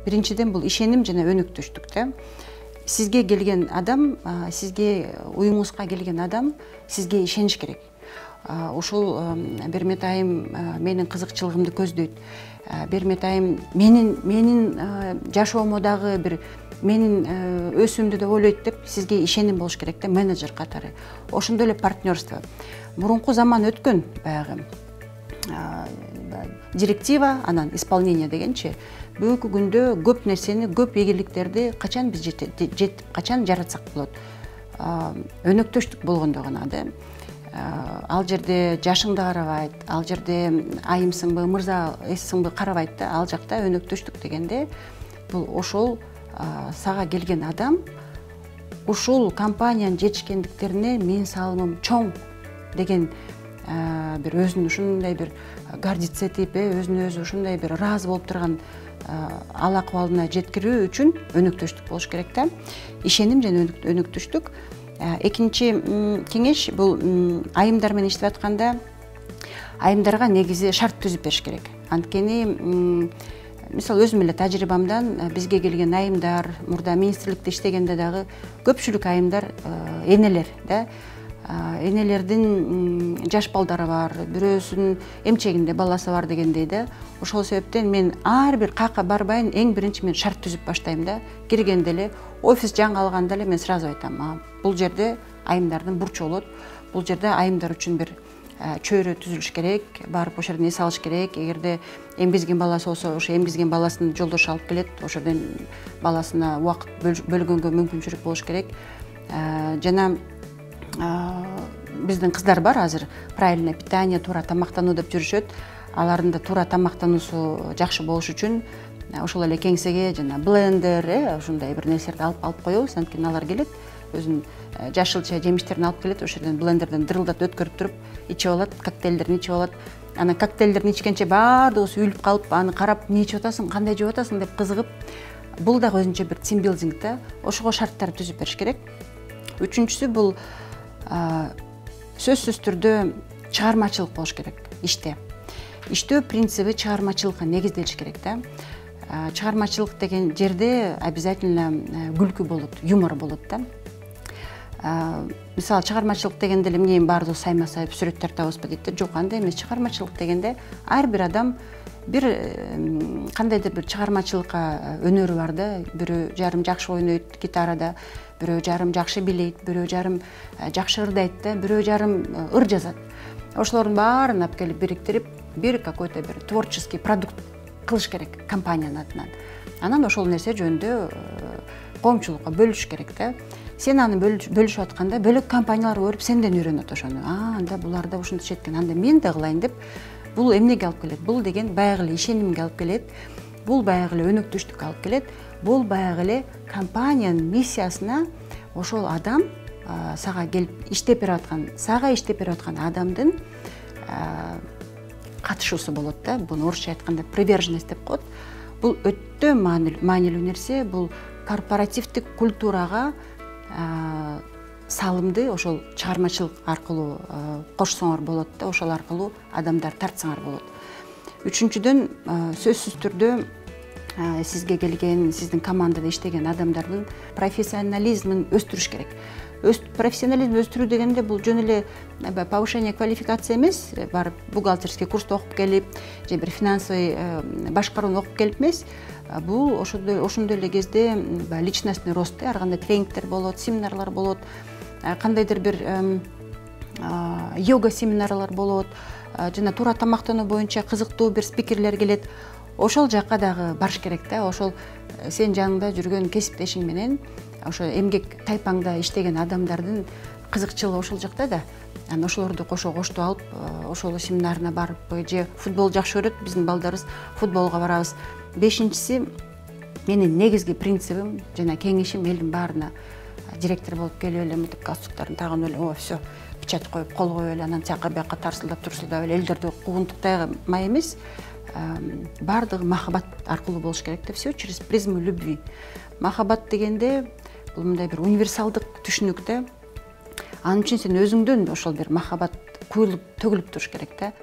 биринчиден бул ишеним жана өнөктөштүк да. Сизге келген адам, сизге уюңузга келген адам сизге ишениш керек. Ушул бермет айым менин кызыкчылыгымды көздөйт. Бермет айым менин жашоомо дагы бир менин өсүүмдү да ойлойт деп сизге ишеним болуш керек да, менеджер катары. Ошондой эле партнерство. Мурунку заман өткөн, баягы директива, анан исполнение дегенчи. Бүгүнкү күндө көп нерсени, көп ийгиликтерди качан биз жетип, качан жаратсак болот. Өнөктөштүк болгондо гана да. Ал жерде жашыңды карабайт, ал жерде айымсыңбы, мырза эссиңби карабайт да. Ал жакта өнөктөштүк дегенде бул ошол сага келген адам ушул компаниянын жетишкендиктерине менин салымым чоң деген бир өзүн ушундай бир гордиться этип, өзүнө өзү ушундай бир ыраазы болуп турган ал акыбалына жеткирүү үчүн өнөктөштүк болуш керек да. Ишеним жана өнөктөштүк. Экинчи кеңеш бул айымдар менен иштеп атканда айымдарга негизи шарт түзүп бериш керек. Анткени мисалы өзүм эле тажрыйбамдан бизге келген айымдар, мурда министрликте иштегенде дагы көпчүлүк айымдар энелер да. Энелердин жаш балдары бар, бирөөсүнүн эмчегинде баласы бар дегендей да. Ошол себептен мен ар бир кака барбайын, эң биринчи мен шарт түзүп баштайм да. Киргенде эле, офис жаңы эле мен сразу айтам, бул жерде айымдардын бурчу болот. Бул жерде айымдар үчүн бир чөйрө түзүлүш керек, барып ошол жерден эс алыш керек. Эгерде эмгизген баласы болсо, ошо эмгизген баласын жолдошу алып келет, ошол жерден баласына убакыт бөлгөнгө мүмкүнчүлүк болуш керек. Жана биздин кыздар бар азыр, правильное питание, туура тамактануу деп жүрүшөт. Алардын да туура тамактануусу жакшы болуш үчүн ошол эле кеңсеге жана блендер, ушундай бир нерселерди алып коебуз. Анткени алар келет, өзүнүн жашылча жемиштерин алып келет, ошол жерден блендерден дырылдатып өткөрүп туруп ичип алат, коктейлдерин ичип алат. Анан коктейлдерин ичкенче баардыгыбыз үйүлүп калып, аны карап, эмне ичип атасың, кандай жеп атасың деп кызыгып, бул дагы өзүнчө бир тимбилдинг да. Ошого шарттар түзүп бериш керек. Үчүнчүсү бул сөзсүз түрдө чыгармачылык болуш керек иште. Иштөө принциби чыгармачылыкка негизделиш керек да. Чыгармачылык деген жерде обязательно күлкү болот, юмор болот да. Мисалы чыгармачылык дегенде эле эмне баардыгы сайма-сай сүрөт тартабызбы дейт да. Жок, андай эмес. Чыгармачылык дегенде ар бир адам бир кандайдыр бир чыгармачылыкка өнөрү бар да. Бирөө жарым жакшы ойнойт гитарада, бирөө жарым жакшы билейт, бирөө жарым жакшы ырдайт да, бирөө жарым ыр жазат. Ошолордун баарын алып келип бириктирип, бир какой-то бир творческий продукт кылыш керек компаниянын атынан. Анан ошол нерсе жөнүндө коомчулукка бөлүш керек да. Сен аны бөлүшүп атканда бөлөк компаниялар көрүп сенден үйрөнөт ошону. Анда булар да ушинтип эткен, анда мен да кылайын деп. Бул эмнеге алып келет? Бул деген баягы эле ишенимге алып келет. Бул баягы эле өнөктөштүккө алып келет. Бул баягы эле компаниянын миссиясына ошол адам сага келип иштеп берип аткан адамдын катышуусу болот да. Буну орусча айтканда приверженность деп коет. Бул өтө маанилүү нерсе. Бул корпоративдик культурага салымды ошол чыгармачылык аркылуу кошсоңор болот да, ошол аркылуу адамдар тартсаңар болот. Үчүнчүдөн сөзсүз түрдө сизге келген, сиздин командада иштеген адамдардын профессионализмин өстүрүш керек. Профессионализм өстүрүү дегенде бул жөн эле повышение квалификация эмес, барып бухгалтерский курсту окуп келип, же бир финансовый башкарууну окуп келип эмес. Бул ошондой эле кезде личностный рост, ар кандай тренингдер болот, семинарлар болот, кандайдыр бир йога семинарлар болот, жана туура тамактануу боюнча кызыктуу бир спикерлер келет. Ошол жакка дагы барыш керек да. Ошол сен жаныңда жүргөн кесиптешиң менен ошо эмгек тайпаңда иштеген адамдардын кызыкчылыгы ошол жакта да. Анан ошолорду коштоп алып, ошол семинарына барып, же футбол жакшы көрөт, биздин балдарыбыз футболго барабыз. Бешинчиси, менин негизги принцибим жана кеңешим элдин баарына директор болуп келип эле, мынтип галстуктарын тагып эле, всё, печать коюп, кол коюп эле, анан тияка бияка тарсылдап турсулдап эле элдерди куугунтуктамай эмес, баардыгы махаббат аркылуу болуш керек да. Всё через призму любви. Махаббат дегенде бул мындай бир универсалдык түшүнүк да. Анын үчүн сен өзүңдөн ошол бир махаббат куюлуп, төгүлүп туруш керек да.